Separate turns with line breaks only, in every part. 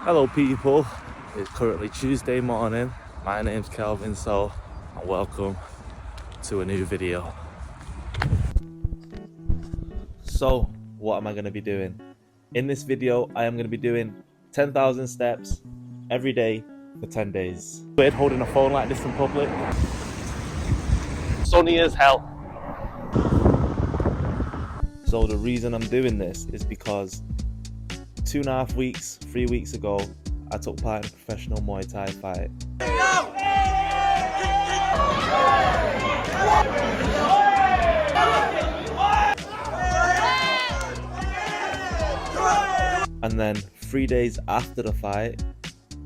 Hello people, it's currently Tuesday morning. My name's Kelvin, and welcome to a new video. So, what am I going to be doing? In this video, I am going to be doing 10,000 steps every day for 10 days. Weird holding a phone like this in public. Sunny as hell. So the reason I'm doing this is because 3 weeks ago, I took part in a professional Muay Thai fight. And then 3 days after the fight,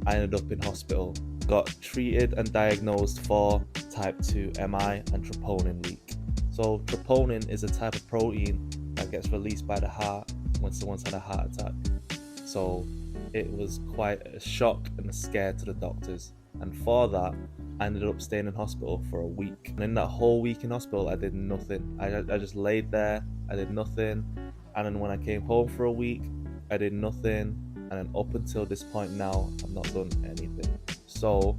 I ended up in hospital. Got treated and diagnosed for type 2 MI and troponin leak. So troponin is a type of protein that gets released by the heart when someone's had a heart attack. So it was quite a shock and a scare to the doctors. And for that, I ended up staying in hospital for a week. And in that whole week in hospital, I did nothing. I just laid there, I did nothing. And then when I came home for a week, I did nothing. And then up until this point now, I've not done anything. So,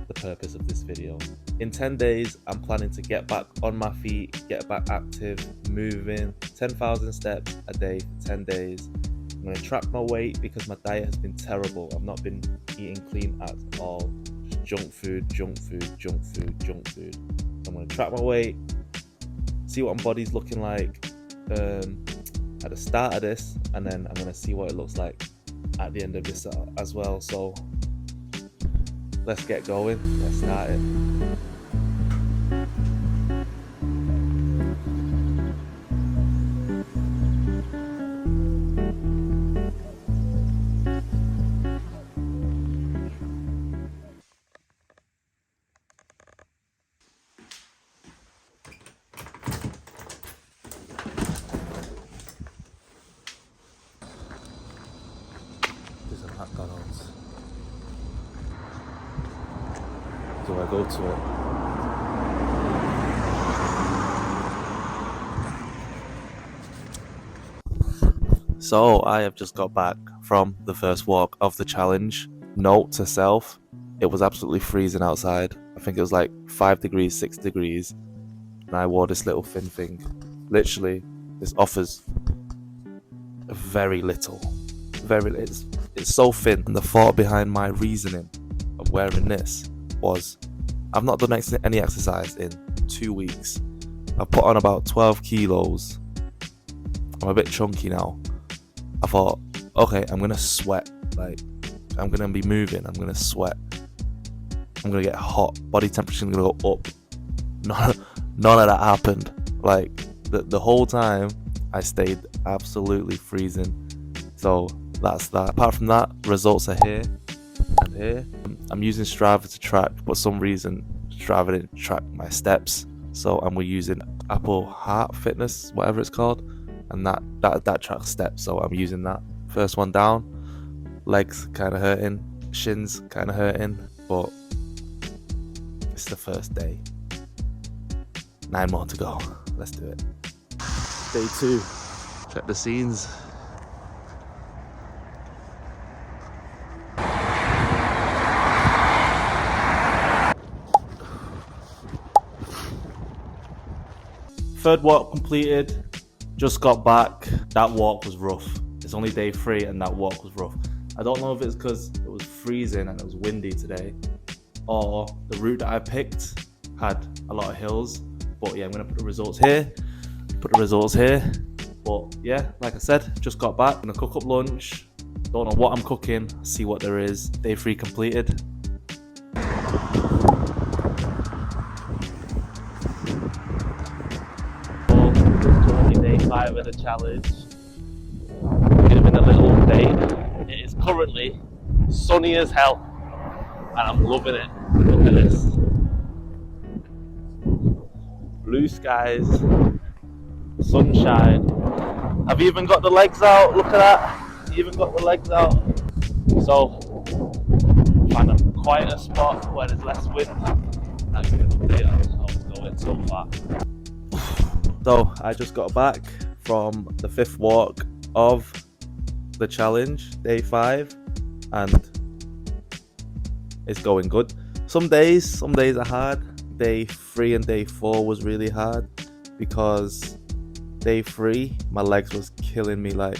the purpose of this video. In 10 days, I'm planning to get back on my feet, get back active, moving, 10,000 steps a day for 10 days. I'm going to track my weight because my diet has been terrible. I've not been eating clean at all. Just junk food, junk food, junk food, junk food. I'm going to track my weight, see what my body's looking like at the start of this, and then I'm going to see what it looks like at the end of this as well. So let's get going. Let's start it. There's a McDonald's. Do I go to it? So I have just got back from the first walk of the challenge. Note to self, it was absolutely freezing outside. I think it was like 5 degrees, 6 degrees. And I wore this little thin thing. Literally, this offers very little. It's so thin. And the thought behind my reasoning of wearing this was, I've not done any exercise in 2 weeks. I've put on about 12 kilos. I'm a bit chunky now. I thought, okay, I'm gonna sweat. Like, I'm gonna be moving. I'm gonna sweat. I'm gonna get hot. Body temperature's gonna go up. None of that happened. Like, the whole time, I stayed absolutely freezing. So that's that. Apart from that, results are here and here. I'm using Strava to track, but for some reason Strava didn't track my steps. So I'm using Apple Heart Fitness, whatever it's called, and that tracks steps. So I'm using that. First one down. Legs kind of hurting, shins kind of hurting, but it's the first day. 9 more to go. Let's do it. Day 2. Check the scenes. Third walk completed. Just got back. That walk was rough. It's only day 3 and that walk was rough. I don't know if it's because it was freezing and it was windy today, or the route that I picked had a lot of hills. But yeah, I'm gonna put the results here. But yeah, like I said, just got back. Gonna cook up lunch. Don't know what I'm cooking. See what there is. Day 3 completed. Day 5 of the challenge. Giving a little update. It is currently sunny as hell, and I'm loving it. Look at this. Blue skies, sunshine. I've even got the legs out. Look at that. Even got the legs out. So, find a quieter spot where there's less wind. That's going to update how it's going so far. So I just got back from the 5th walk of the challenge, day 5. and it's going good. Some days are hard. Day 3 and day 4 was really hard because day 3 my legs was killing me, like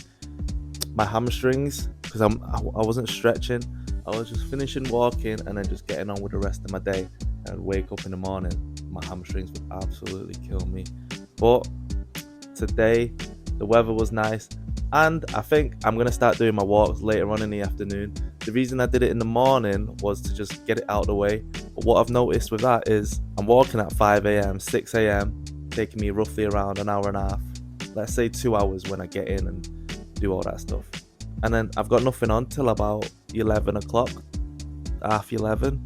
my hamstrings, because I wasn't stretching. I was just finishing walking and then just getting on with the rest of my day, and I'd wake up in the morning, my hamstrings would absolutely kill me. But today the weather was nice, and I think I'm going to start doing my walks later on in the afternoon. The reason I did it in the morning was to just get it out of the way. But what I've noticed with that is I'm walking at 5 a.m, 6 a.m, taking me roughly around an hour and a half. Let's say 2 hours when I get in and do all that stuff. And then I've got nothing on till about 11 o'clock, half 11.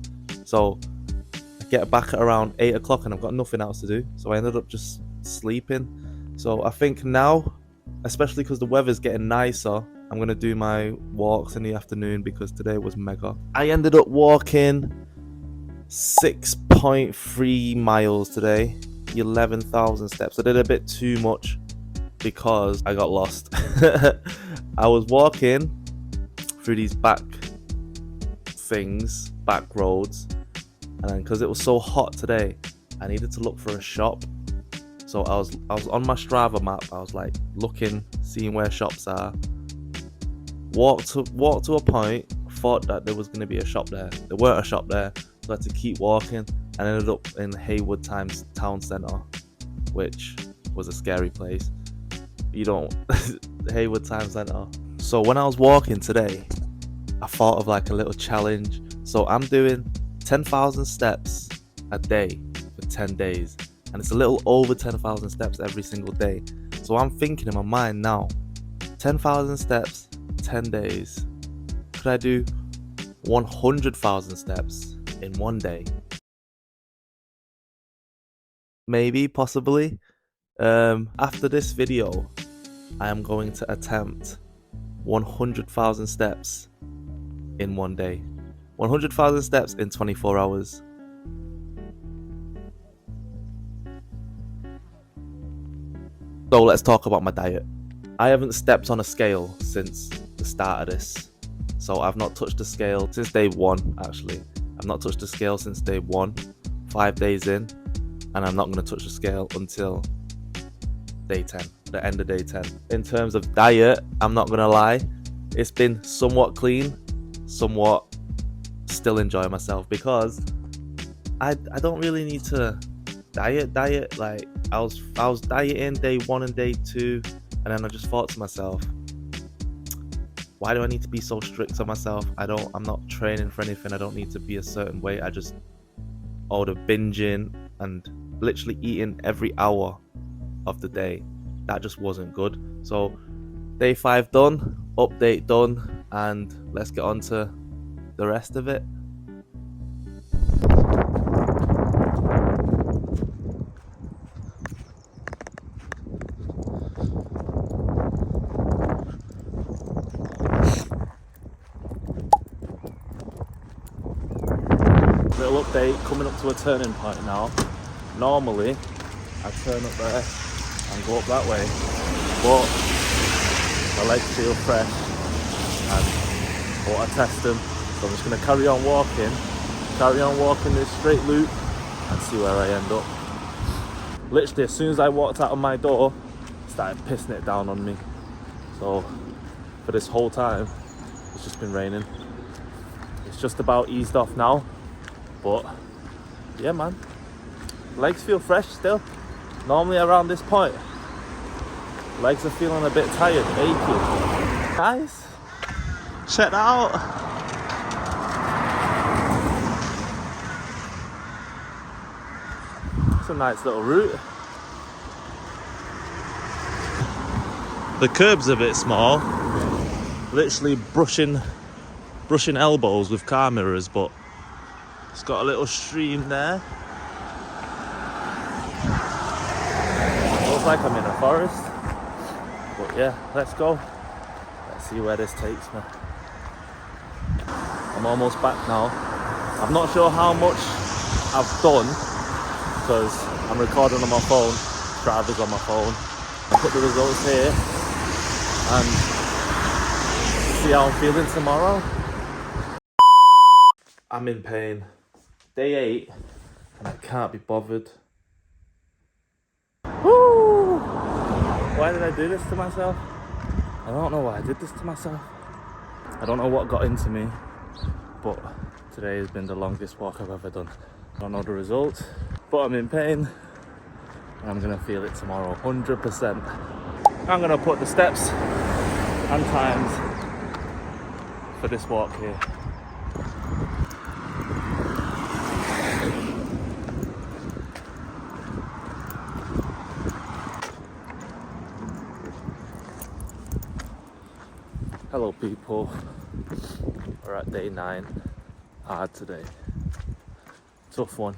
So I get back at around 8 o'clock and I've got nothing else to do. So I ended up just sleeping. So I think now, especially because the weather's getting nicer, I'm going to do my walks in the afternoon because today was mega. I ended up walking 6.3 miles today, 11,000 steps. I did a bit too much because I got lost. I was walking through these back roads, and then because it was so hot today, I needed to look for a shop. So I was on my Strava map. I was like looking, seeing where shops are. Walked to a point, thought that there was going to be a shop there. There weren't a shop there, so I had to keep walking, and ended up in Haywood Town Centre, which was a scary place. You don't Haywood Town Centre. So when I was walking today, I thought of like a little challenge. So I'm doing 10,000 steps a day for 10 days, and it's a little over 10,000 steps every single day. So I'm thinking in my mind now, 10,000 steps, 10 days. Could I do 100,000 steps in one day? Maybe, possibly. After this video, I am going to attempt 100,000 steps in one day. 100,000 steps in 24 hours. So let's talk about my diet. I haven't stepped on a scale since the start of this. So I've not touched the scale since day 1, actually. I've not touched the scale since day 1, 5 days in, and I'm not going to touch the scale until day 10, the end of day 10. In terms of diet, I'm not going to lie, it's been somewhat clean, somewhat still enjoy myself, because I don't really need to diet. Like I was dieting day 1 and day 2, and then I just thought to myself, why do I need to be so strict on myself? I'm not training for anything. I don't need to be a certain weight. I just order binging and literally eating every hour of the day. That just wasn't good. So day 5 done, update done, and let's get on to the rest of it. Little update, coming up to a turning point now. Normally I turn up there and go up that way, but my legs feel fresh and I want to test them, so I'm just going to carry on walking this straight loop and see where I end up. Literally as soon as I walked out of my door, it started pissing it down on me. So for this whole time it's just been raining. It's just about eased off now, but yeah man, legs feel fresh still. Normally around this point, legs are feeling a bit tired, achy. Guys, check that out. It's a nice little route. The curb's a bit small, literally brushing elbows with car mirrors, but it's got a little stream there. Looks like I'm in a forest, but yeah, let's go. Let's see where this takes me. I'm almost back now. I'm not sure how much I've done because I'm recording on my phone, Strava's on my phone. I'll put the results here and see how I'm feeling tomorrow. I'm in pain. Day 8, and I can't be bothered. Woo! Why did I do this to myself? I don't know why I did this to myself. I don't know what got into me, but today has been the longest walk I've ever done. I don't know the result, but I'm in pain, and I'm gonna feel it tomorrow, 100%. I'm gonna put the steps and times for this walk here. Hello people, we're at day 9, hard today, tough one,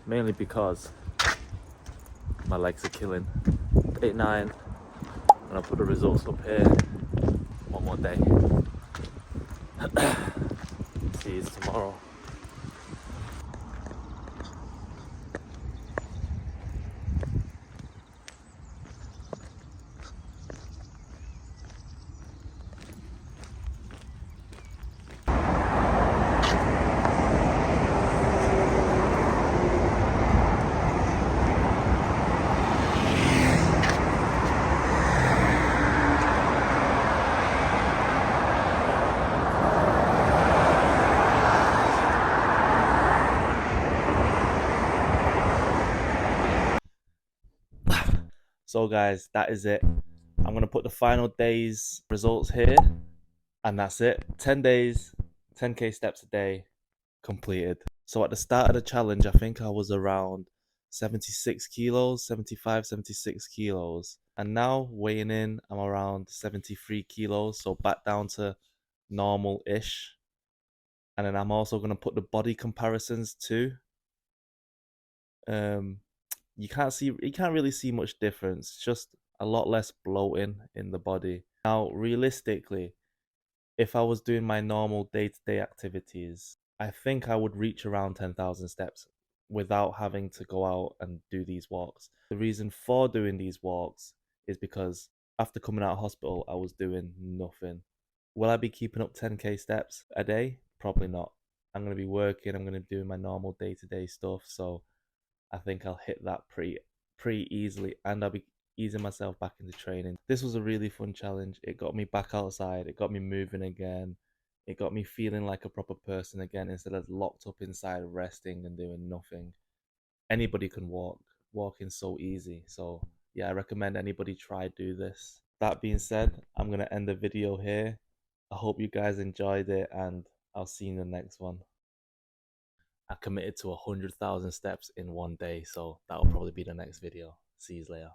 mainly because my legs are killing. Day 9, and I'll put the results up here, one more day. See you tomorrow. So guys, that is it. I'm gonna put the final day's results here, and that's it. 10 days, 10k steps a day completed. So at the start of the challenge, I think I was around 76 kilos, 75, 76 kilos. And now weighing in, I'm around 73 kilos, so back down to normal-ish. And then I'm also gonna put the body comparisons too. You can't really see much difference, just a lot less bloating in the body. Now, realistically, if I was doing my normal day-to-day activities, I think I would reach around 10,000 steps without having to go out and do these walks. The reason for doing these walks is because after coming out of hospital, I was doing nothing. Will I be keeping up 10k steps a day? Probably not. I'm going to be working, I'm going to be doing my normal day-to-day stuff, so I think I'll hit that pretty easily, and I'll be easing myself back into training. This was a really fun challenge. It got me back outside, it got me moving again, it got me feeling like a proper person again instead of locked up inside resting and doing nothing. Anybody can walk. Walking's so easy. So yeah, I recommend anybody try do this. That being said, I'm gonna end the video here. I hope you guys enjoyed it, and I'll see you in the next one. I committed to 100,000 steps in one day, so that'll probably be the next video. See you later.